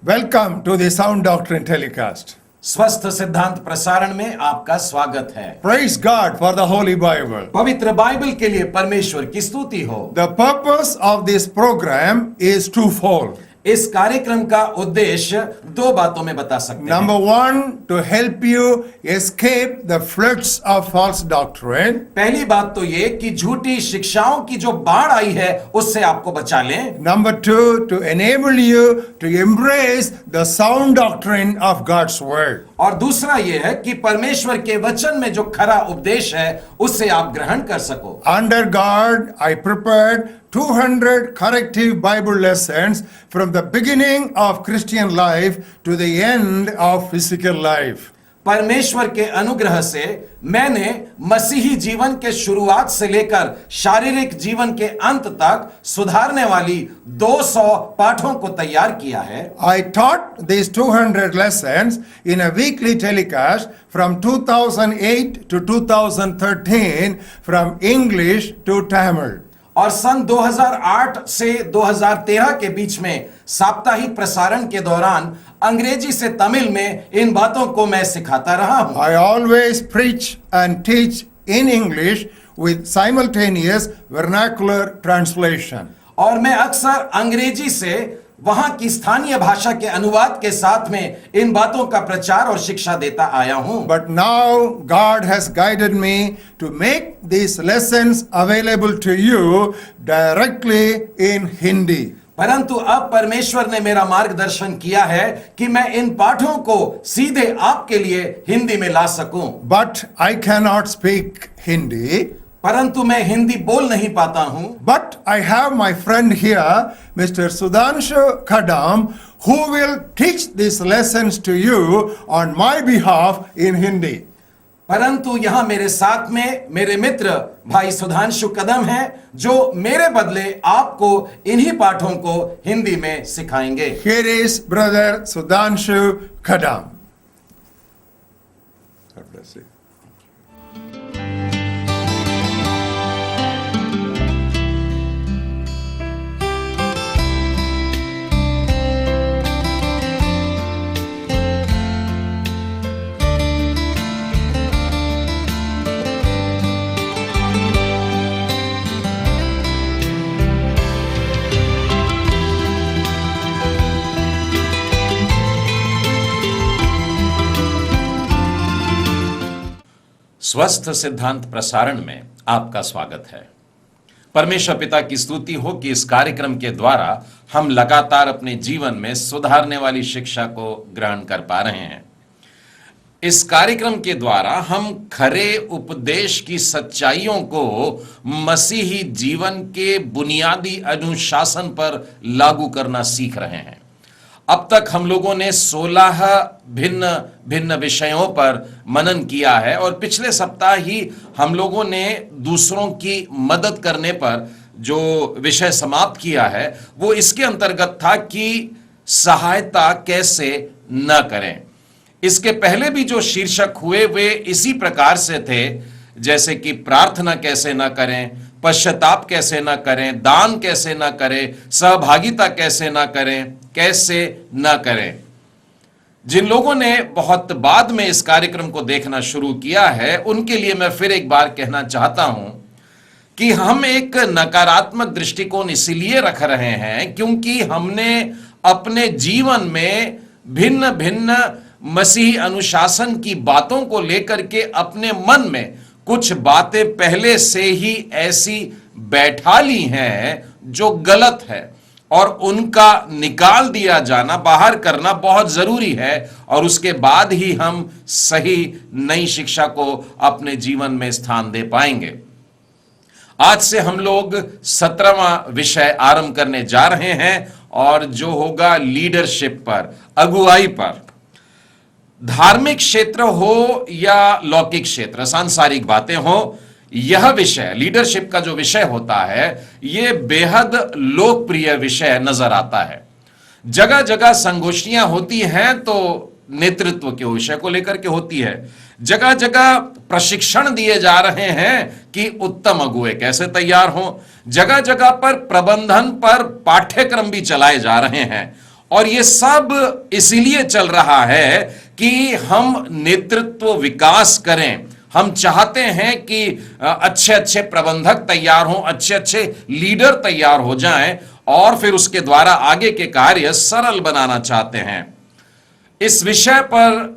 Welcome to the Sound Doctrine telecast. स्वस्थ सिद्धांत प्रसारण में आपका स्वागत है। Praise God for the Holy Bible. पवित्र बाइबल के लिए परमेश्वर की स्तुति हो। The purpose of this program is twofold. इस कार्यक्रम का उद्देश्य दो बातों में बता सकते हैं। Number one, to help you escape the floods of false doctrine. पहली बात तो ये कि झूठी शिक्षाओं की जो बाढ़ आई है उससे आपको बचा लें। Number two, to enable you to embrace the sound doctrine of God's word. और दूसरा ये है कि परमेश्वर के वचन में जो खरा उपदेश है उससे आप ग्रहण कर सको। Under God, I prepared 200 corrective Bible lessons from the beginning of Christian life to the end of physical life. परमेश्वर के अनुग्रह से मैंने मसीही जीवन के शुरुआत से लेकर शारीरिक जीवन के अंत तक सुधारने वाली 200 पाठों को तैयार किया है। I taught these 200 lessons in a weekly telecast from 2008 to 2013 from English to Tamil. और सन 2008 से 2013 के बीच में साप्ताहिक प्रसारण के दौरान अंग्रेजी से तमिल में इन बातों को मैं सिखाता रहा हूं। I always preach and teach in English with simultaneous vernacular translation. और मैं अक्सर अंग्रेजी से वहां की स्थानीय भाषा के अनुवाद के साथ में इन बातों का प्रचार और शिक्षा देता आया हूं। But now God has guided me to make these lessons available to you directly in Hindi. परंतु अब परमेश्वर ने मेरा मार्गदर्शन किया है कि मैं इन पाठों को सीधे आपके लिए हिंदी में ला सकूं। But I cannot speak Hindi. परंतु मैं हिंदी बोल नहीं पाता हूं। But I have my friend here, Mr. Sudhanshu Kadam, who will teach these lessons to you on my behalf in Hindi. परंतु यहां मेरे साथ में मेरे मित्र भाई सुधांशु कदम हैं जो मेरे बदले आपको इन्हीं पाठों को हिंदी में सिखाएंगे। Here is Brother Sudhanshu Kadam. God bless you. स्वस्थ सिद्धांत प्रसारण में आपका स्वागत है। परमेश्वर पिता की स्तुति हो कि इस कार्यक्रम के द्वारा हम लगातार अपने जीवन में सुधारने वाली शिक्षा को ग्रहण कर पा रहे हैं। इस कार्यक्रम के द्वारा हम खरे उपदेश की सच्चाइयों को मसीही जीवन के बुनियादी अनुशासन पर लागू करना सीख रहे हैं। अब तक हम लोगों ने 16 भिन्न भिन्न विषयों पर मनन किया है और पिछले सप्ताह ही हम लोगों ने दूसरों की मदद करने पर जो विषय समाप्त किया है वो इसके अंतर्गत था कि सहायता कैसे न करें। इसके पहले भी जो शीर्षक हुए वे इसी प्रकार से थे, जैसे कि प्रार्थना कैसे न करें, पश्चाताप कैसे न करें, दान कैसे न करें, सहभागिता कैसे न करें, कैसे न करें। जिन लोगों ने बहुत बाद में इस कार्यक्रम को देखना शुरू किया है उनके लिए मैं फिर एक बार कहना चाहता हूं कि हम एक नकारात्मक दृष्टिकोण इसलिए रख रहे हैं क्योंकि हमने अपने जीवन में भिन्न भिन्न मसीही अनुशासन की बातों को लेकर के अपने मन में कुछ बातें पहले से ही ऐसी बैठा ली हैं जो गलत है और उनका निकाल दिया जाना, बाहर करना बहुत जरूरी है और उसके बाद ही हम सही नई शिक्षा को अपने जीवन में स्थान दे पाएंगे। आज से हम लोग 17वां विषय आरंभ करने जा रहे हैं और जो होगा लीडरशिप पर, अगुवाई पर। धार्मिक क्षेत्र हो या लौकिक क्षेत्र, सांसारिक बातें हो, यह विषय लीडरशिप का जो विषय होता है यह बेहद लोकप्रिय विषय नजर आता है। जगह जगह संगोष्ठियां होती हैं तो नेतृत्व के विषय को लेकर के होती है। जगह जगह प्रशिक्षण दिए जा रहे हैं कि उत्तम अगुवे कैसे तैयार हों। जगह जगह पर प्रबंधन पर पाठ्यक्रम भी चलाए जा रहे हैं और ये सब इसीलिए चल रहा है कि हम नेतृत्व विकास करें। हम चाहते हैं कि अच्छे अच्छे प्रबंधक तैयार हों, अच्छे अच्छे लीडर तैयार हो जाएं और फिर उसके द्वारा आगे के कार्य सरल बनाना चाहते हैं। इस विषय पर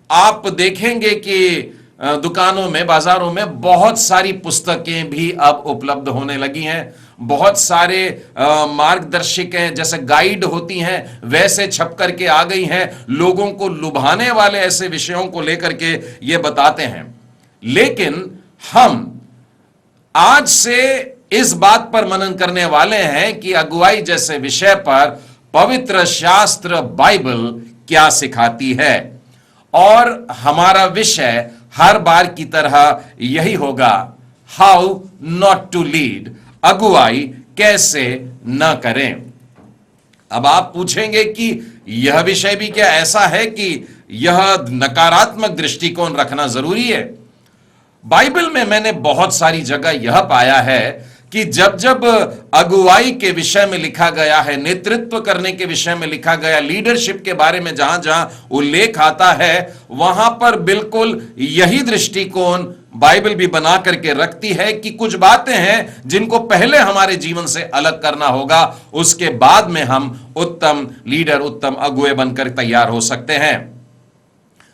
आप देखेंगे कि दुकानों में, बाजारों में बहुत सारी पुस्तकें भी अब उपलब्ध होने लगी हैं। बहुत सारे मार्गदर्शिकाएं जैसे गाइड होती हैं वैसे छप करके आ गई हैं। लोगों को लुभाने वाले ऐसे विषयों को लेकर के ये बताते हैं। लेकिन हम आज से इस बात पर मनन करने वाले हैं कि अगुवाई जैसे विषय पर पवित्र शास्त्र बाइबल क्या सिखाती है। और हमारा विषय हर बार की तरह यही होगा, हाउ नॉट टू लीड, अगुवाई कैसे न करें। अब आप पूछेंगे कि यह विषय भी क्या ऐसा है कि यह नकारात्मक दृष्टिकोण रखना जरूरी है? बाइबल में मैंने बहुत सारी जगह यह पाया है कि जब जब अगुवाई के विषय में लिखा गया है, नेतृत्व करने के विषय में लिखा गया, लीडरशिप के बारे में जहां जहां उल्लेख आता है, वहां पर बिल्कुल यही दृष्टिकोण बाइबल भी बना करके रखती है कि कुछ बातें हैं जिनको पहले हमारे जीवन से अलग करना होगा, उसके बाद में हम उत्तम लीडर, उत्तम अगुवे बनकर तैयार हो सकते हैं।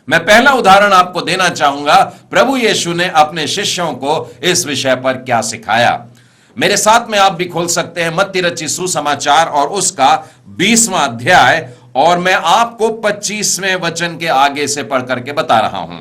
मैं पहला उदाहरण आपको देना चाहूंगा, प्रभु यीशु ने अपने शिष्यों को इस विषय पर क्या सिखाया। मेरे साथ में आप भी खोल सकते हैं मत्ती रचित सुसमाचार और उसका 20वां अध्याय, और मैं आपको 25वें वचन के आगे से पढ़ करके बता रहा हूं।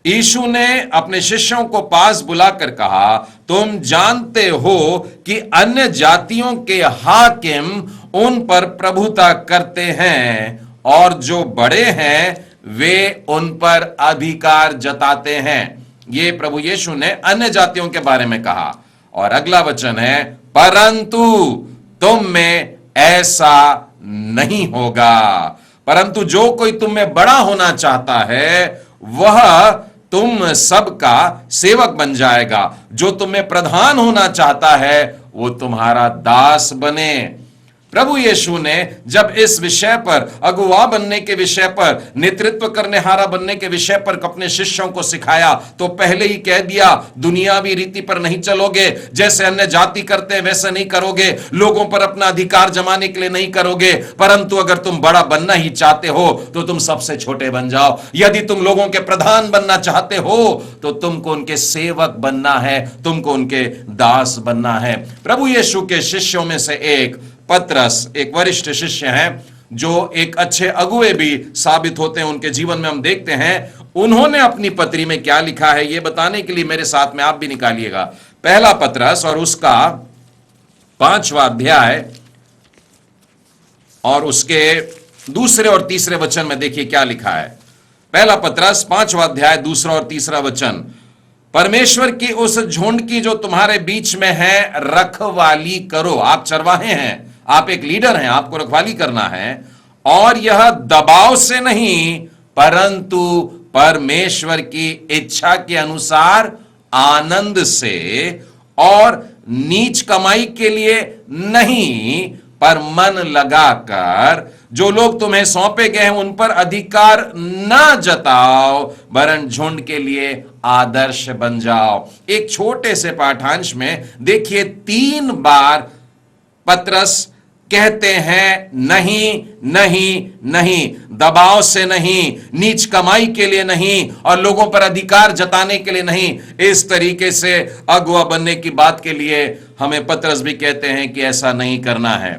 यीशु ने अपने शिष्यों को पास बुलाकर कहा, तुम जानते हो कि अन्य जातियों के हाकिम उन पर प्रभुता करते हैं और जो बड़े हैं वे उन पर अधिकार जताते हैं। ये प्रभु यीशु ने अन्य जातियों के बारे में कहा। और अगला वचन है, परंतु तुम में ऐसा नहीं होगा, परंतु जो कोई तुम में बड़ा होना चाहता है वह तुम सबका सेवक बन जाएगा। जो तुम में प्रधान होना चाहता है वो तुम्हारा दास बने। प्रभु यीशु ने जब इस विषय पर, अगुवा बनने के विषय पर, नेतृत्व करने हारा बनने के विषय पर अपने शिष्यों को सिखाया तो पहले ही कह दिया, दुनियावी रीति पर नहीं चलोगे, जैसे अन्य जाति करते हैं वैसे नहीं करोगे, लोगों पर अपना अधिकार जमाने के लिए नहीं करोगे, परंतु अगर तुम बड़ा बनना ही चाहते हो तो तुम सबसे छोटे बन जाओ। यदि तुम लोगों के प्रधान बनना चाहते हो तो तुमको उनके सेवक बनना है, तुमको उनके दास बनना है। प्रभु यीशु के शिष्यों में से एक पतरस, एक वरिष्ठ शिष्य हैं जो एक अच्छे अगुवे भी साबित होते हैं। उनके जीवन में हम देखते हैं उन्होंने अपनी पत्री में क्या लिखा है, यह बताने के लिए मेरे साथ में आप भी निकालिएगा। पहला पतरस और उसका 5वां अध्याय और उसके 2 और 3 वचन में देखिए क्या लिखा है। पहला पतरस 5वां अध्याय 2 और 3 वचन, परमेश्वर की उस झुंड की जो तुम्हारे बीच में है रखवाली करो। आप चरवाहे हैं, आप एक लीडर हैं, आपको रखवाली करना है, और यह दबाव से नहीं परंतु परमेश्वर की इच्छा के अनुसार आनंद से, और नीच कमाई के लिए नहीं पर मन लगाकर जो लोग तुम्हें सौंपे गए हैं उन पर अधिकार न जताओ, वरन झुंड के लिए आदर्श बन जाओ। एक छोटे से पाठांश में देखिए 3 बार पतरस कहते हैं नहीं, नहीं, नहीं, दबाव से नहीं, नीच कमाई के लिए नहीं, और लोगों पर अधिकार जताने के लिए नहीं। इस तरीके से अगुवा बनने की बात के लिए हमें पतरस भी कहते हैं कि ऐसा नहीं करना है।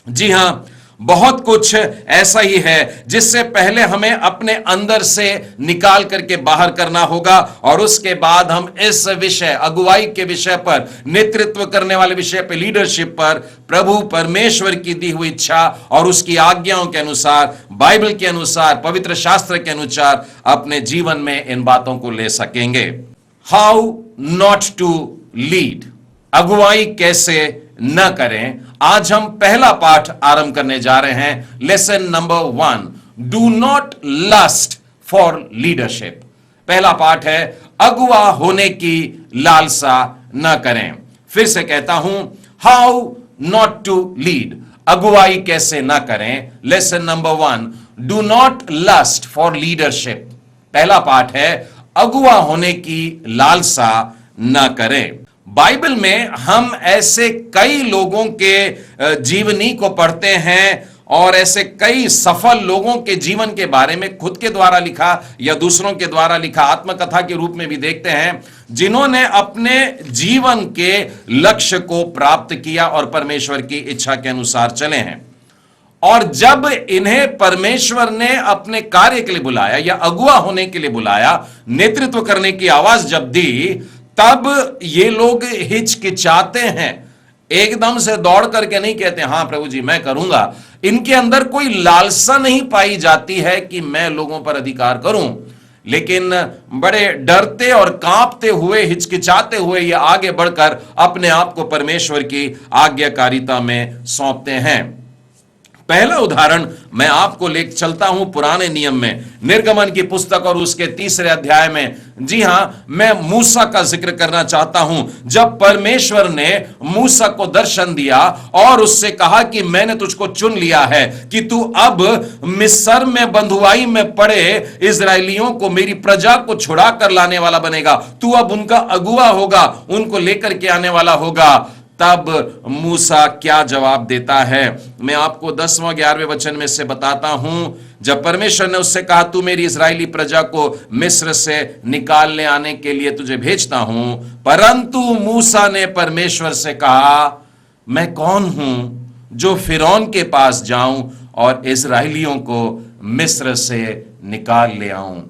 जी हां, बहुत कुछ ऐसा ही है जिससे पहले हमें अपने अंदर से निकाल करके बाहर करना होगा, और उसके बाद हम इस विषय, अगुवाई के विषय पर, नेतृत्व करने वाले विषय पर, लीडरशिप पर, प्रभु परमेश्वर की दी हुई इच्छा और उसकी आज्ञाओं के अनुसार, बाइबल के अनुसार, पवित्र शास्त्र के अनुसार अपने जीवन में इन बातों को ले सकेंगे। हाउ नॉट टू लीड, अगुवाई कैसे न करें। आज हम पहला पाठ आरंभ करने जा रहे हैं। Lesson number 1, do not lust for leadership. पहला पाठ है, अगुवा होने की लालसा न करें। फिर से कहता हूं, हाउ नॉट टू लीड, अगुवाई कैसे ना करें। Lesson number 1, do not lust for leadership. पहला पाठ है, अगुवा होने की लालसा ना करें। बाइबल में हम ऐसे कई लोगों के जीवनी को पढ़ते हैं और ऐसे कई सफल लोगों के जीवन के बारे में खुद के द्वारा लिखा या दूसरों के द्वारा लिखा आत्मकथा के रूप में भी देखते हैं, जिन्होंने अपने जीवन के लक्ष्य को प्राप्त किया और परमेश्वर की इच्छा के अनुसार चले हैं। और जब इन्हें परमेश्वर ने अपने कार्य के लिए बुलाया या अगुवा होने के लिए बुलाया, नेतृत्व करने की आवाज जब दी, तब ये लोग हिचकिचाते हैं। एकदम से दौड़ करके नहीं कहते हां प्रभु जी मैं करूंगा। इनके अंदर कोई लालसा नहीं पाई जाती है कि मैं लोगों पर अधिकार करूं, लेकिन बड़े डरते और कांपते हुए, हिचकिचाते हुए ये आगे बढ़कर अपने आप को परमेश्वर की आज्ञाकारिता में सौंपते हैं। पहला उदाहरण मैं आपको लेकर चलता हूं पुराने नियम में, निर्गमन की पुस्तक और उसके 3 अध्याय में। जी हां, मैं मूसा का जिक्र करना चाहता हूं। जब परमेश्वर ने मूसा को दर्शन दिया और उससे कहा कि मैंने तुझको चुन लिया है कि तू अब मिस्र में बंधुआई में पड़े इजरायलियों को, मेरी प्रजा को छुड़ा कर लाने वाला बनेगा, तू अब उनका अगुवा होगा, उनको लेकर के आने वाला होगा। तब मूसा क्या जवाब देता है, मैं आपको 10वें 11वें वचन में से बताता हूं। जब परमेश्वर ने उससे कहा तू मेरी इस्राएली प्रजा को मिस्र से निकाल ले आने के लिए तुझे भेजता हूं, परंतु मूसा ने परमेश्वर से कहा मैं कौन हूं जो फिरौन के पास जाऊं और इस्राएलियों को मिस्र से निकाल ले आऊं।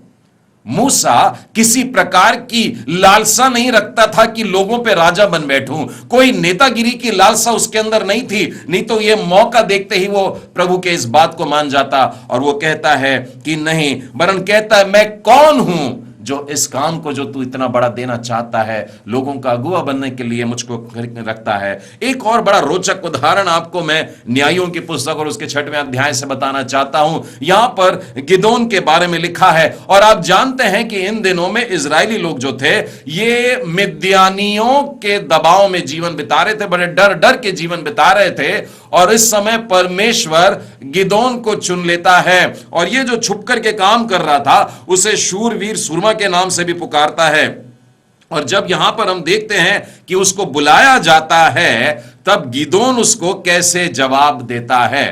मूसा किसी प्रकार की लालसा नहीं रखता था कि लोगों पे राजा बन बैठूं। कोई नेतागिरी की लालसा उसके अंदर नहीं थी, नहीं तो ये मौका देखते ही वो प्रभु के इस बात को मान जाता। और वो कहता है कि नहीं, वरन कहता है मैं कौन हूं जो इस काम को जो तू इतना बड़ा देना चाहता है, लोगों का अगुवा बनने के लिए मुझको रखता है। एक और बड़ा रोचक उदाहरण आपको मैं न्यायों की पुस्तक और उसके 6वें अध्याय से बताना चाहता हूं। यहां पर गिदोन के बारे में लिखा है, और आप जानते हैं कि इन दिनों में इजरायली लोग जो थे ये मिद्यानियों के दबाव में जीवन बिता रहे थे, बड़े डर डर के जीवन बिता रहे थे। और इस समय परमेश्वर गिदोन को चुन लेता है, और ये जो छुप करके काम कर रहा था उसे शूरवीर सूरमा के नाम से भी पुकारता है। और जब यहां पर हम देखते हैं कि उसको बुलाया जाता है, तब गिदोन उसको कैसे जवाब देता है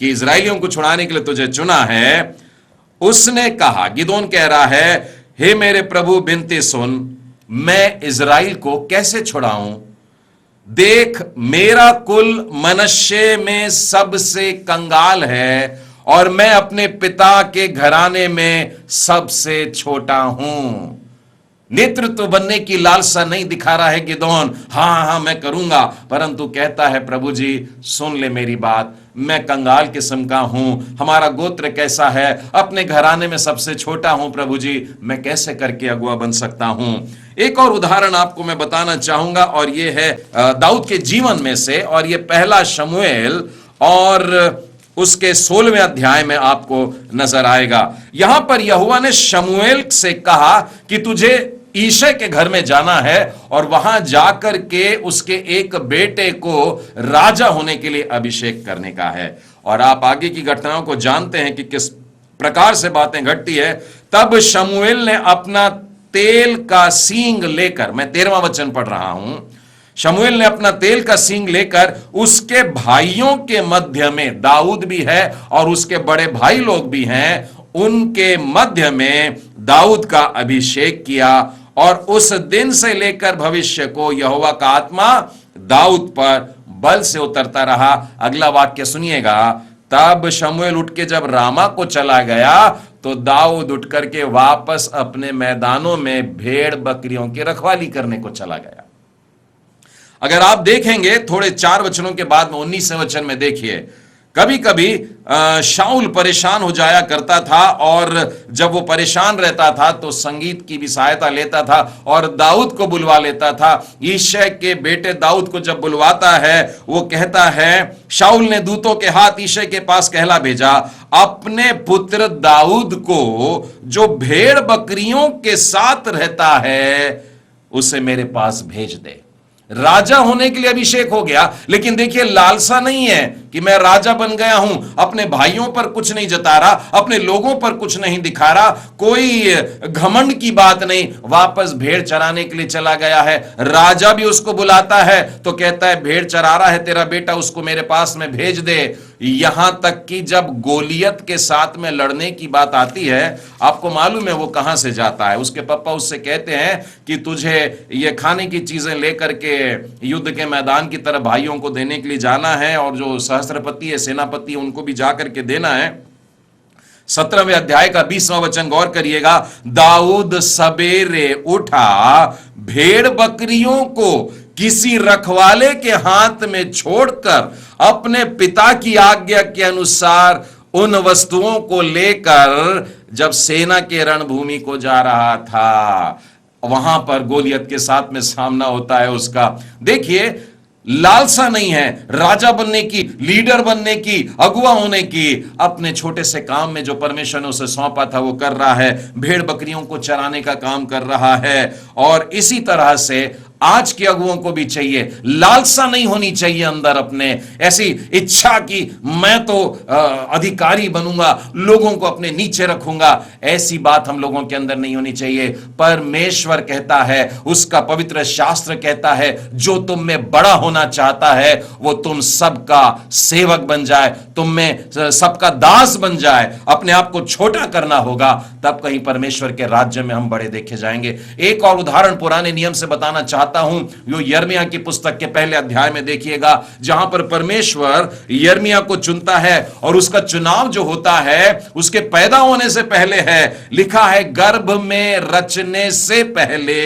कि इजराइलियों को छुड़ाने के लिए तुझे चुना है। उसने कहा, गिदोन कह रहा है, हे मेरे प्रभु बिनती सुन, मैं इजराइल को कैसे छुड़ाऊं? देख मेरा कुल मनश्शे में सबसे कंगाल है और मैं अपने पिता के घराने में सबसे छोटा हूं। नेतृत्व बनने की लालसा नहीं दिखा रहा है गिदोन, हां मैं करूंगा, परंतु कहता है प्रभु जी सुन ले मेरी बात, मैं कंगाल किस्म का हूं, हमारा गोत्र कैसा है, अपने घराने में सबसे छोटा हूं प्रभु जी, मैं कैसे करके अगुवा बन सकता हूं। एक और उदाहरण आपको मैं बताना चाहूंगा, और यह है दाऊद के जीवन में से, और यह पहला शमूएल और उसके 16वें अध्याय में आपको नजर आएगा। यहां पर यहोवा ने शमूएल से कहा कि तुझे ईशे के घर में जाना है और वहां जाकर के उसके एक बेटे को राजा होने के लिए अभिषेक करने का है। और आप आगे की घटनाओं को जानते हैं कि किस प्रकार से बातें घटती है। तब शमूएल ने अपना तेल का सींग लेकर, मैं 13वां वचन पढ़ रहा हूं, शमूएल ने अपना तेल का सींग लेकर उसके भाइयों के मध्य में, दाऊद भी है और उसके बड़े भाई लोग भी हैं, उनके मध्य में दाऊद का अभिषेक किया। और उस दिन से लेकर भविष्य को यहोवा का आत्मा दाऊद पर बल से उतरता रहा। अगला वाक्य सुनिएगा, तब शमूएल उठ के जब रामा को चला गया तो दाऊद उठ करके वापस अपने मैदानों में भेड़ बकरियों की रखवाली करने को चला गया। अगर आप देखेंगे थोड़े 4 वचनों के बाद में 19वें वचन में देखिए, कभी कभी शाऊल परेशान हो जाया करता था, और जब वो परेशान रहता था तो संगीत की भी सहायता लेता था और दाऊद को बुलवा लेता था। ईशै के बेटे दाऊद को जब बुलवाता है, वो कहता है, शाऊल ने दूतों के हाथ ईशै के पास कहला भेजा, अपने पुत्र दाऊद को जो भेड़ बकरियों के साथ रहता है उसे मेरे पास भेज दे। राजा होने के लिए अभिषेक हो गया, लेकिन देखिए लालसा नहीं है कि मैं राजा बन गया हूं, अपने भाइयों पर कुछ नहीं जता रहा, अपने लोगों पर कुछ नहीं दिखा रहा, कोई घमंड की बात नहीं, वापस भेड़ चराने के लिए चला गया है। राजा भी उसको बुलाता है तो कहता है भेड़ चरा रहा है तेरा बेटा, उसको मेरे पास में भेज दे। यहां तक कि जब गोलियत के साथ में लड़ने की बात आती है, आपको मालूम है वो कहां से जाता है? उसके पापा उससे कहते हैं कि तुझे ये खाने की चीजें लेकर के युद्ध के मैदान की तरफ भाइयों को देने के लिए जाना है, और जो सहस्त्रपति है, सेनापति है, उनको भी जाकर के देना है। 17वें अध्याय का 20वां वचन गौर करिएगा। दाऊद सवेरे उठा, भेड़ बकरियों को किसी रखवाले के हाथ में छोड़कर अपने पिता की आज्ञा के अनुसार उन वस्तुओं को लेकर जब सेना के रणभूमि को जा रहा था, वहां पर गोलियत के साथ में सामना होता है उसका। देखिए, लालसा नहीं है राजा बनने की, लीडर बनने की, अगुवा होने की। अपने छोटे से काम में जो परमेश्वर ने उसे सौंपा था वो कर रहा है, भेड़ बकरियों को चराने का काम कर रहा है। और इसी तरह से आज के अगुओं को भी चाहिए, लालसा नहीं होनी चाहिए अंदर अपने, ऐसी इच्छा कि मैं तो अधिकारी बनूंगा, लोगों को अपने नीचे रखूंगा। ऐसी बात हम लोगों के अंदर नहीं होनी चाहिए। परमेश्वर कहता है, उसका पवित्र शास्त्र कहता है, जो तुम में बड़ा होना चाहता है वो तुम सबका सेवक बन जाए, तुम में सबका दास बन जाए। अपने आप को छोटा करना होगा, तब कहीं परमेश्वर के राज्य में हम बड़े देखे जाएंगे। एक और उदाहरण पुराने नियम से बताना चाहता हूं, यो यिर्मयाह की पुस्तक के पहले अध्याय में देखिएगा, जहां पर परमेश्वर यिर्मयाह को चुनता है, और उसका चुनाव जो होता है उसके पैदा होने से पहले है। लिखा है, गर्भ में रचने से पहले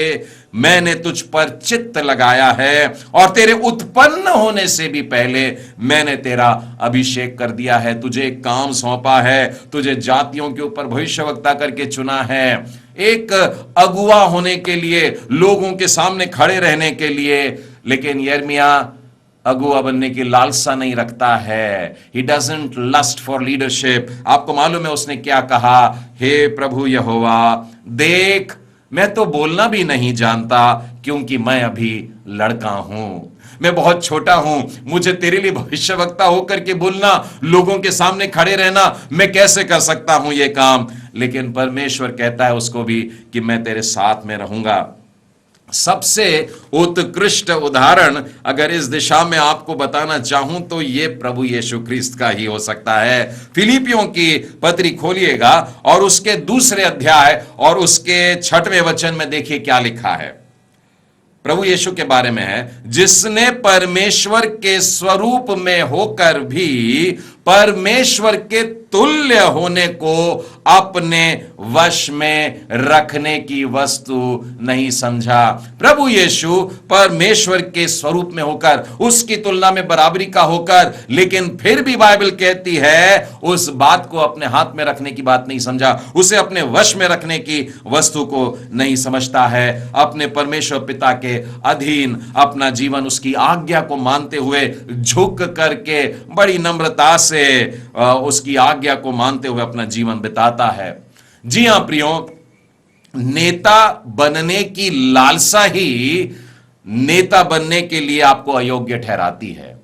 मैंने तुझ पर चित्त लगाया है, और तेरे उत्पन्न होने से भी पहले मैंने तेरा अभिषेक कर दिया है। तुझे एक काम सौंपा है, तुझे जातियों के ऊपर भविष्यवक्ता करके चुना है, एक अगुवा होने के लिए, लोगों के सामने खड़े रहने के लिए। लेकिन यिर्मयाह अगुवा बनने की लालसा नहीं रखता है। He doesn't lust for leadership। आपको मालूम है उसने क्या कहा? हे प्रभु यहोवा, देख मैं तो बोलना भी नहीं जानता, क्योंकि मैं अभी लड़का हूं, मैं बहुत छोटा हूं, मुझे तेरे लिए भविष्यवक्ता होकर के बोलना, लोगों के सामने खड़े रहना, मैं कैसे कर सकता हूं ये काम? लेकिन परमेश्वर कहता है उसको भी कि मैं तेरे साथ में रहूंगा। सबसे उत्कृष्ट उदाहरण अगर इस दिशा में आपको बताना चाहूं तो ये प्रभु यीशु ख्रिस्त का ही हो सकता है। फिलिपियों की पत्री खोलिएगा और उसके 2 अध्याय और उसके 6वें वचन में देखिए क्या लिखा है। प्रभु यीशु के बारे में है, जिसने परमेश्वर के स्वरूप में होकर भी परमेश्वर के तुल्य होने को अपने वश में रखने की वस्तु नहीं समझा। प्रभु यीशु परमेश्वर के स्वरूप में होकर, उसकी तुलना में बराबरी का होकर, लेकिन फिर भी बाइबल कहती है उस बात को अपने हाथ में रखने की बात नहीं समझा, उसे अपने वश में रखने की वस्तु को नहीं समझता है। अपने परमेश्वर पिता के अधीन अपना जीवन उसकी आज्ञा को मानते हुए झुक करके बड़ी नम्रता से उसकी आज्ञा को मानते हुए अपना जीवन बिताता है। जी हां प्रियो, नेता बनने की लालसा ही नेता बनने के लिए आपको अयोग्य ठहराती है।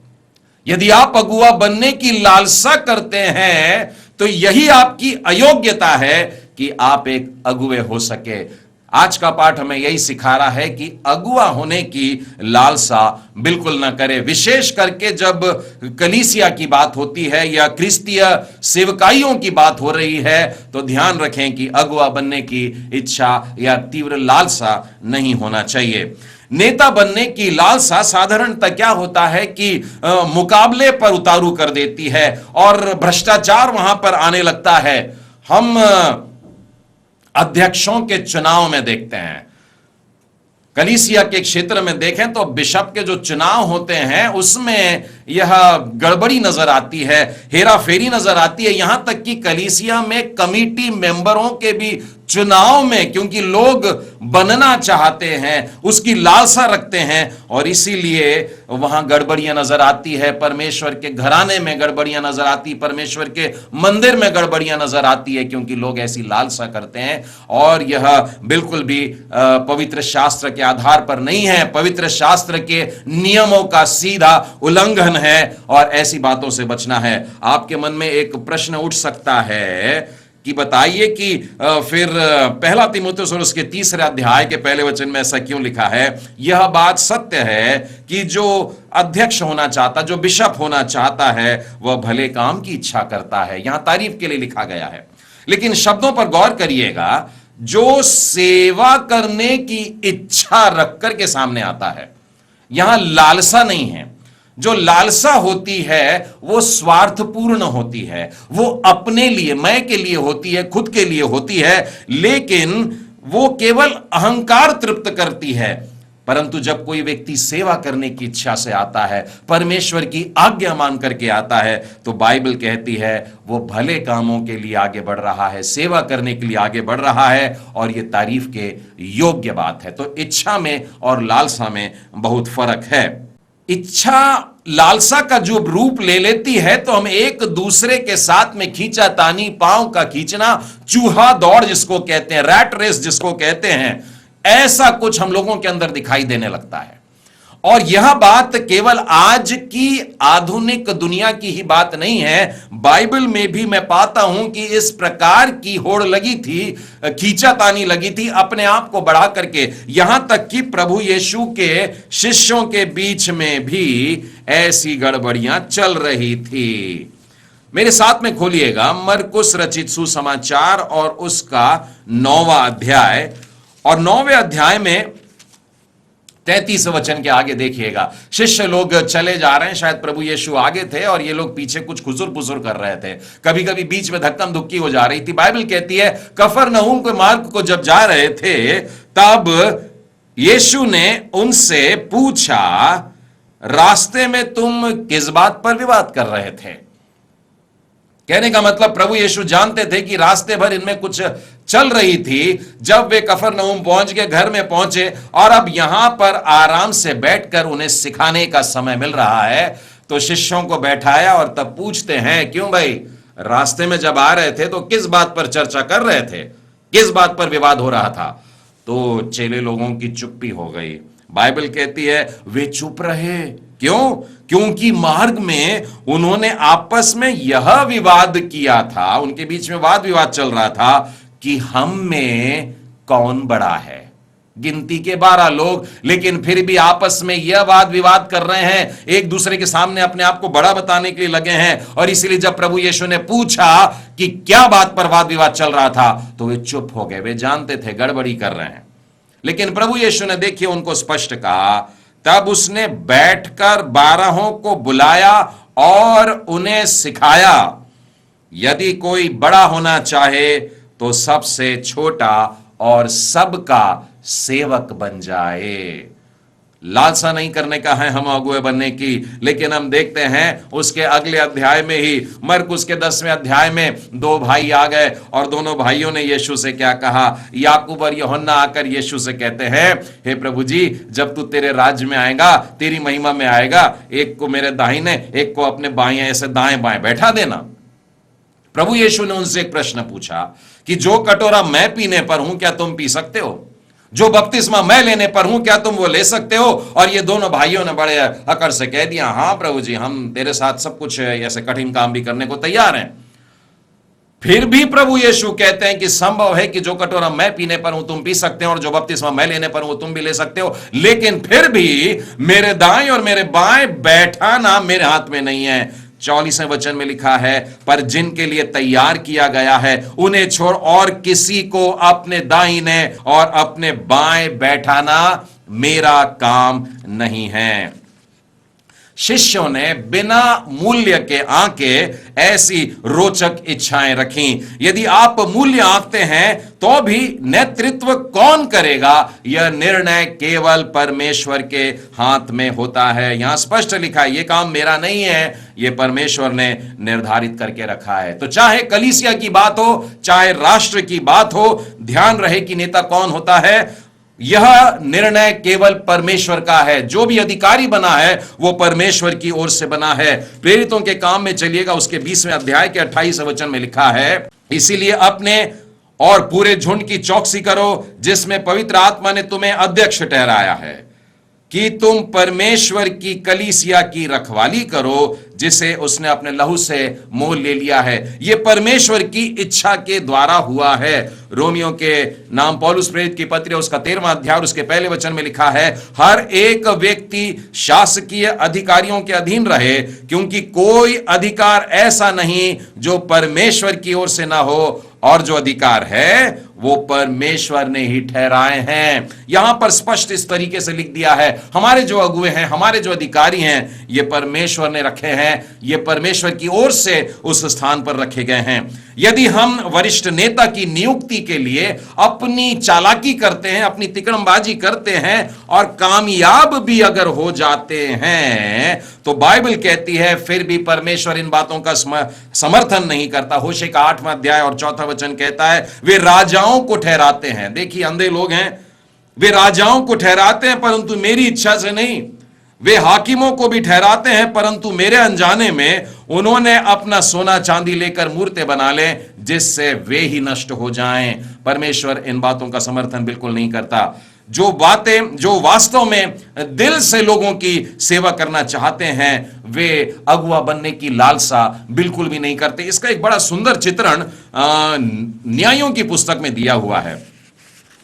यदि आप अगुवा बनने की लालसा करते हैं तो यही आपकी अयोग्यता है कि आप एक अगुवे हो सके। आज का पाठ हमें यही सिखा रहा है कि अगुवा होने की लालसा बिल्कुल ना करें। विशेष करके जब कलीसिया की बात होती है या क्रिस्तीय सेवकाइयों की बात हो रही है तो ध्यान रखें कि अगुवा बनने की इच्छा या तीव्र लालसा नहीं होना चाहिए। नेता बनने की लालसा साधारणतः क्या होता है कि मुकाबले पर उतारू कर देती है और भ्रष्टाचार वहां पर आने लगता है। हम अध्यक्षों के चुनाव में देखते हैं, कलीसिया के क्षेत्र में देखें तो बिशप के जो चुनाव होते हैं उसमें यह गड़बड़ी नजर आती है, हेरा फेरी नजर आती है। यहां तक कि कलीसिया में कमिटी मेंबरों के भी चुनाव में, क्योंकि लोग बनना चाहते हैं, उसकी लालसा रखते हैं, और इसीलिए वहां गड़बड़ियां नजर आती है। परमेश्वर के घराने में गड़बड़ियां नजर आती, परमेश्वर के मंदिर में गड़बड़ियां नजर आती है, क्योंकि लोग ऐसी लालसा करते हैं। और यह बिल्कुल भी पवित्र शास्त्र के आधार पर नहीं है, पवित्र शास्त्र के नियमों का सीधा उल्लंघन है, और ऐसी बातों से बचना है। आपके मन में एक प्रश्न उठ सकता है कि बताइए कि फिर पहला तीमुथियुस और उसके 3 अध्याय के पहले वचन में ऐसा क्यों लिखा है? यह बात सत्य है कि जो अध्यक्ष होना चाहता, जो बिशप होना चाहता है, वह भले काम की इच्छा करता है। यहां तारीफ के लिए लिखा गया है, लेकिन शब्दों पर गौर करिएगा। जो सेवा करने की इच्छा रख करके सामने आता है, यहां लालसा नहीं है। जो लालसा होती है वो स्वार्थपूर्ण होती है, वो अपने लिए, मैं के लिए होती है, खुद के लिए होती है, लेकिन वो केवल अहंकार तृप्त करती है। परंतु जब कोई व्यक्ति सेवा करने की इच्छा से आता है, परमेश्वर की आज्ञा मान करके आता है, तो बाइबल कहती है वो भले कामों के लिए आगे बढ़ रहा है, सेवा करने के लिए आगे बढ़ रहा है, और ये तारीफ के योग्य बात है। तो इच्छा में और लालसा में बहुत फर्क है। इच्छा लालसा का जो रूप ले लेती है, तो हम एक दूसरे के साथ में खींचातानी, पांव का खींचना, चूहा दौड़ जिसको कहते हैं, रैट रेस जिसको कहते हैं, ऐसा कुछ हम लोगों के अंदर दिखाई देने लगता है। और यह बात केवल आज की आधुनिक दुनिया की ही बात नहीं है, बाइबल में भी मैं पाता हूं कि इस प्रकार की होड़ लगी थी, खींचातानी लगी थी, अपने आप को बढ़ा करके, यहां तक कि प्रभु यीशु के शिष्यों के बीच में भी ऐसी गड़बड़ियां चल रही थी। मेरे साथ में खोलिएगा मरकुस रचित सुसमाचार और उसका 9वां अध्याय, और 9वें अध्याय में 33 वचन के आगे देखिएगा। शिष्य लोग चले जा रहे हैं, शायद प्रभु यीशु आगे थे और ये लोग पीछे कुछ खुसुर पुसुर कर रहे थे, कभी कभी बीच में धक्कम धुक्की हो जा रही थी। बाइबल कहती है कफरनहूम के मार्ग को जब जा रहे थे, तब यीशु ने उनसे पूछा, रास्ते में तुम किस बात पर विवाद कर रहे थे? कहने का मतलब प्रभु यीशु जानते थे कि रास्ते भर इनमें कुछ चल रही थी। जब वे कफरनहूम पहुंच गए, घर में पहुंचे, और अब यहां पर आराम से बैठकर उन्हें सिखाने का समय मिल रहा है, तो शिष्यों को बैठाया और तब पूछते हैं, क्यों भाई, रास्ते में जब आ रहे थे तो किस बात पर चर्चा कर रहे थे, किस बात पर विवाद हो रहा था? तो चेले लोगों की चुप्पी हो गई। बाइबल कहती है वे चुप रहे। क्यों? क्योंकि मार्ग में उन्होंने आपस में यह विवाद किया था, उनके बीच में वाद विवाद चल रहा था कि हम में कौन बड़ा है। गिनती के 12 लोग, लेकिन फिर भी आपस में यह वाद विवाद कर रहे हैं, एक दूसरे के सामने अपने आप को बड़ा बताने के लिए लगे हैं। और इसीलिए जब प्रभु यीशु ने पूछा कि क्या बात पर वाद विवाद चल रहा था, तो वे चुप हो गए। वे जानते थे गड़बड़ी कर रहे हैं, लेकिन प्रभु यीशु ने देखिए उनको स्पष्ट कहा। तब उसने बैठकर 12 को बुलाया और उन्हें सिखाया, यदि कोई बड़ा होना चाहे तो सबसे छोटा और सबका सेवक बन जाए। लालसा नहीं करने का है हम अगुए बनने की, लेकिन हम देखते हैं उसके अगले अध्याय में ही, मरकुस के 10वें अध्याय में 2 भाई आ गए और दोनों भाइयों ने यीशु से क्या कहा? याकूब और यूहन्ना आकर यीशु से कहते हैं, हे प्रभु जी, जब तू तेरे राज्य में आएगा, तेरी महिमा में आएगा, एक को मेरे दाहिने, एक को अपने बाएं, ऐसे दाएं बाएं बैठा देना। प्रभु यीशु ने उनसे एक प्रश्न पूछा कि जो कटोरा मैं पीने पर हूं, क्या तुम पी सकते हो? जो बपतिस्मा मैं लेने पर हूं, क्या तुम वो ले सकते हो? और ये दोनों भाइयों ने बड़े अकड़ से कह दिया, हां प्रभु जी, हम तेरे साथ सब कुछ ऐसे कठिन काम भी करने को तैयार हैं। फिर भी प्रभु यीशु कहते हैं कि संभव है कि जो कटोरा मैं पीने पर हूं तुम पी सकते हो, और जो बपतिस्मा मैं लेने पर हूं तुम भी ले सकते हो, लेकिन फिर भी मेरे दाएं और मेरे बाएं बैठाना मेरे हाथ में नहीं है। 44वें वचन में लिखा है, पर जिनके लिए तैयार किया गया है उन्हें छोड़ और किसी को अपने दाहिने और अपने बाएं बैठाना मेरा काम नहीं है। शिष्यों ने बिना मूल्य के आंके ऐसी रोचक इच्छाएं रखी। यदि आप मूल्य आंकते हैं तो भी नेतृत्व कौन करेगा, यह निर्णय केवल परमेश्वर के हाथ में होता है। यहां स्पष्ट लिखा है, यह काम मेरा नहीं है, यह परमेश्वर ने निर्धारित करके रखा है। तो चाहे कलीसिया की बात हो, चाहे राष्ट्र की बात हो, ध्यान रहे कि नेता कौन होता है, यह निर्णय केवल परमेश्वर का है। जो भी अधिकारी बना है वो परमेश्वर की ओर से बना है। प्रेरितों के काम में चलिएगा, उसके 20वें अध्याय के 28 वचन में लिखा है, इसीलिए अपने और पूरे झुंड की चौकसी करो जिसमें पवित्र आत्मा ने तुम्हें अध्यक्ष ठहराया है, कि तुम परमेश्वर की कलीसिया की रखवाली करो जिसे उसने अपने लहू से मोल ले लिया है। यह परमेश्वर की इच्छा के द्वारा हुआ है। रोमियो के नाम पौलुस प्रेरित की पत्री उसका 13वां अध्याय उसके पहले वचन में लिखा है, हर एक व्यक्ति शासकीय अधिकारियों के अधीन रहे, क्योंकि कोई अधिकार ऐसा नहीं जो परमेश्वर की ओर से ना हो, और जो अधिकार है वो परमेश्वर ने ही ठहराए हैं। यहां पर स्पष्ट इस तरीके से लिख दिया है, हमारे जो अगुए हैं, हमारे जो अधिकारी हैं, ये परमेश्वर ने रखे हैं, ये परमेश्वर की ओर से उस स्थान पर रखे गए हैं। यदि हम वरिष्ठ नेता की नियुक्ति के लिए अपनी चालाकी करते हैं, अपनी तिकड़मबाजी करते हैं और कामयाब भी अगर हो जाते हैं, तो बाइबल कहती है फिर भी परमेश्वर इन बातों का समर्थन नहीं करता। होशे का 8वां अध्याय और 4वां वचन कहता है, वे राजाओं को ठहराते हैं। देखिए, अंधे लोग हैं, वे राजाओं को ठहराते हैं परंतु मेरी इच्छा से नहीं। वे हाकिमों को भी ठहराते हैं परंतु मेरे अनजाने में उन्होंने अपना सोना चांदी लेकर मूर्तें बना ले जिससे वे ही नष्ट हो जाएं। परमेश्वर इन बातों का समर्थन बिल्कुल नहीं करता। जो बातें, जो वास्तव में दिल से लोगों की सेवा करना चाहते हैं, वे अगुआ बनने की लालसा बिल्कुल भी नहीं करते। इसका एक बड़ा सुंदर चित्रण न्यायों की पुस्तक में दिया हुआ है।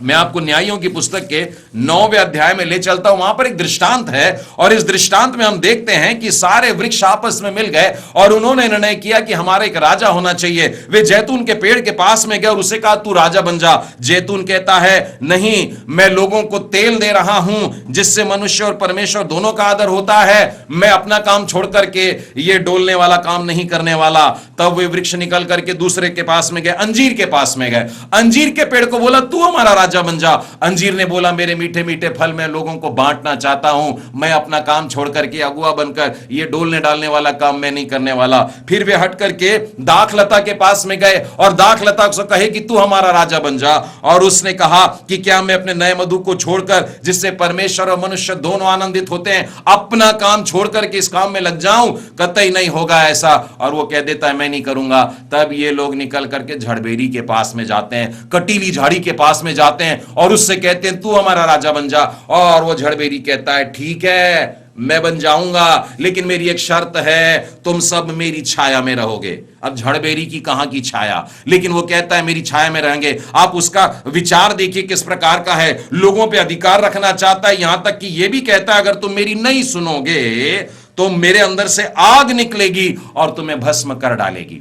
मैं आपको न्यायों की पुस्तक के 9वें अध्याय में ले चलता हूं। वहां पर एक दृष्टांत है और इस दृष्टांत में हम देखते हैं कि सारे वृक्ष आपस में मिल गए और उन्होंने निर्णय किया कि हमारा एक राजा होना चाहिए। वे जैतून के पेड़ के पास में गए और उसे कहा, तू राजा बन जा। जैतून कहता है, नहीं, मैं लोगों को तेल दे रहा हूं जिससे मनुष्य और परमेश्वर दोनों का आदर होता है। मैं अपना काम छोड़ करके ये डोलने वाला काम नहीं करने वाला। तब वे वृक्ष निकल करके दूसरे के पास में गए, अंजीर के पास में गए। अंजीर के पेड़ को बोला, तू हमारा राजा बन जा। अंजीर ने बोला, मेरे मीठे मीठे फल मैं लोगों को बांटना चाहता हूं, मैं अपना काम छोड़ करके अगुआ बनकर ये डोलने डालने वाला काम मैं नहीं करने वाला। फिर वे हट करके दाखलता के पास में गए और दाखलता को कहे कि तू हमारा राजा बन जा। और उसने कहा कि क्या मैं अपने नए मधु को छोड़कर, जिससे परमेश्वर और मनुष्य दोनों आनंदित होते हैं, अपना काम छोड़ करके इस काम में लग जाऊं? कतई नहीं होगा ऐसा। और वो कह देता है, मैं नहीं करूंगा। तब ये लोग निकल करके झड़बेरी के पास में जाते हैं, कटीली झाड़ी के पास में जाते हैं और उससे कहते हैं, तू हमारा राजा बन जा। और वो झड़बेरी कहता है, ठीक है, मैं बन जाऊंगा, लेकिन मेरी एक शर्त है, तुम सब मेरी छाया में रहोगे। अब झड़बेरी की कहां की छाया, लेकिन वो कहता है मेरी छाया में रहेंगे। आप उसका विचार देखिए किस प्रकार का है। लोगों पे अधिकार रखना चाहता है, यहां तक कि यह भी कहता है, अगर तुम मेरी नहीं सुनोगे तो मेरे अंदर से आग निकलेगी और तुम्हें भस्म कर डालेगी।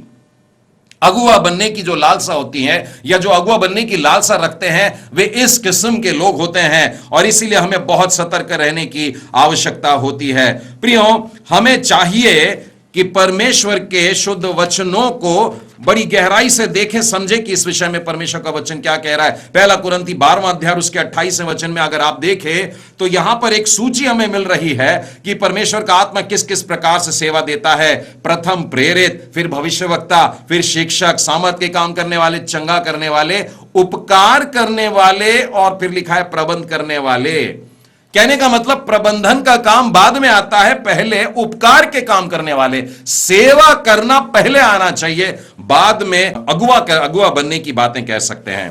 अगुआ बनने की जो लालसा होती है, या जो अगुआ बनने की लालसा रखते हैं, वे इस किस्म के लोग होते हैं और इसीलिए हमें बहुत सतर्क रहने की आवश्यकता होती है। प्रियो, हमें चाहिए कि परमेश्वर के शुद्ध वचनों को बड़ी गहराई से देखें, समझें कि इस विषय में परमेश्वर का वचन क्या कह रहा है। पहला कुरिन्थी 12वां अध्याय उसके 28वें वचन में अगर आप देखें तो यहां पर एक सूची हमें मिल रही है कि परमेश्वर का आत्मा किस किस प्रकार से सेवा देता है। प्रथम प्रेरित, फिर भविष्यवक्ता, फिर शिक्षक, सामर्थ के काम करने वाले, चंगा करने वाले, उपकार करने वाले, और फिर लिखा है प्रबंध करने वाले। कहने का मतलब प्रबंधन का काम बाद में आता है, पहले उपकार के काम करने वाले, सेवा करना पहले आना चाहिए, बाद में अगुआ बनने की बातें कह सकते हैं।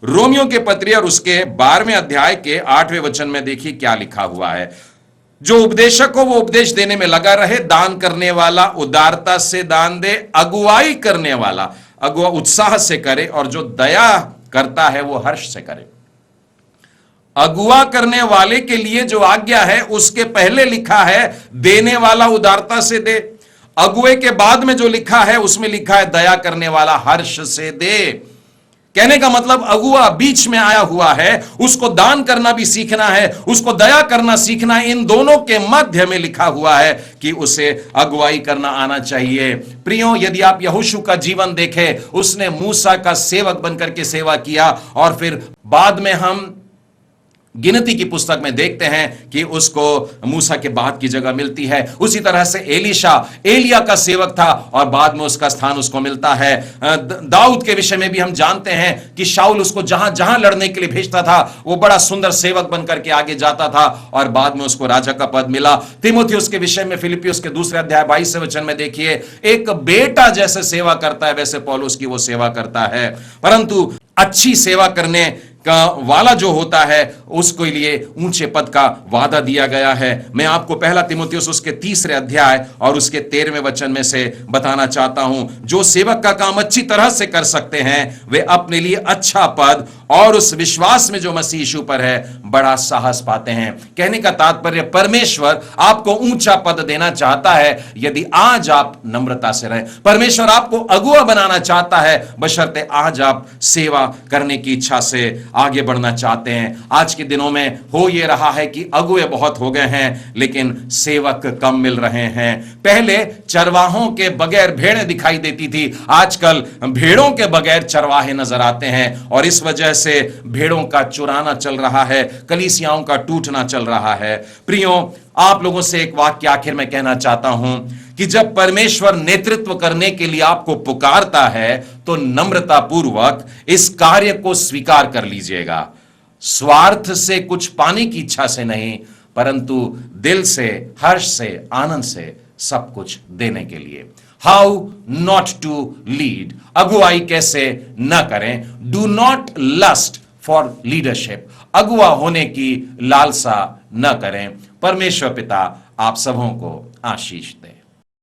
रोमियो के पत्री और उसके 12वें अध्याय के 8वें वचन में देखिए क्या लिखा हुआ है। जो उपदेशक हो वो उपदेश देने में लगा रहे, दान करने वाला उदारता से दान दे, अगुवाई करने वाला अगुआ उत्साह से करे, और जो दया करता है वो हर्ष से करे। अगुआ करने वाले के लिए जो आज्ञा है उसके पहले लिखा है देने वाला उदारता से दे। अगुए के बाद में जो लिखा है उसमें लिखा है दया करने वाला हर्ष से दे। कहने का मतलब अगुआ बीच में आया हुआ है, उसको दान करना भी सीखना है, उसको दया करना सीखना है। इन दोनों के मध्य में लिखा हुआ है कि उसे अगुवाई करना आना चाहिए। प्रियो, यदि आप यहोशू का जीवन देखें, उसने मूसा का सेवक बनकर के सेवा किया और फिर बाद में हम गिनती की पुस्तक में देखते हैं कि उसको मूसा के बाद की जगह मिलती है। उसी तरह से एलीशा एलिया का सेवक था और बाद में उसका स्थान उसको मिलता है। दाऊद के विषय में भी हम जानते हैं कि शाऊल उसको जहां जहां लड़ने के लिए भेजता था, वो बड़ा सुंदर सेवक बनकर के आगे जाता था और बाद में उसको राजा का पद मिला। तीमुथियुस के विषय में फिलिपियुस के 2 अध्याय 22 वचन में देखिए, एक बेटा जैसे सेवा करता है वैसे पौलुस की वो सेवा करता है। परंतु अच्छी सेवा करने का वाला जो होता है उसके लिए ऊंचे पद का वादा दिया गया है। मैं आपको पहला तीमुथियुस उसके 3 अध्याय और उसके 13वें वचन में से बताना चाहता हूं। जो सेवक का काम अच्छी तरह से कर सकते हैं वे अपने लिए अच्छा पद और उस विश्वास में जो मसीह यीशु पर है बड़ा साहस पाते हैं। कहने का तात्पर्य, परमेश्वर आपको ऊंचा पद देना चाहता है यदि आज आप नम्रता से रहें। परमेश्वर आपको अगुआ बनाना चाहता है बशर्ते आज आप सेवा करने की इच्छा से आगे बढ़ना चाहते हैं। आज के दिनों में हो यह रहा है कि अगुए बहुत हो गए हैं लेकिन सेवक कम मिल रहे हैं। पहले चरवाहों के बगैर भेड़ें दिखाई देती थी, आजकल भेड़ों के बगैर चरवाहे नजर आते हैं और इस वजह से भेड़ों का चुराना चल रहा है, कलीसियाओं का टूटना चल रहा है। प्रियो, आप लोगों से एक वाक्य आखिर में कहना चाहता हूं कि जब परमेश्वर नेतृत्व करने के लिए आपको पुकारता है तो नम्रता पूर्वक इस कार्य को स्वीकार कर लीजिएगा। स्वार्थ से कुछ पाने की इच्छा से नहीं, परंतु दिल से, हर्ष से, आनंद से सब कुछ देने के लिए। हाउ नॉट टू लीड, अगुवाई कैसे न करें। Do not lust for leadership, अगुआ होने की लालसा न करें। परमेश्वर पिता आप सबों को आशीष दे।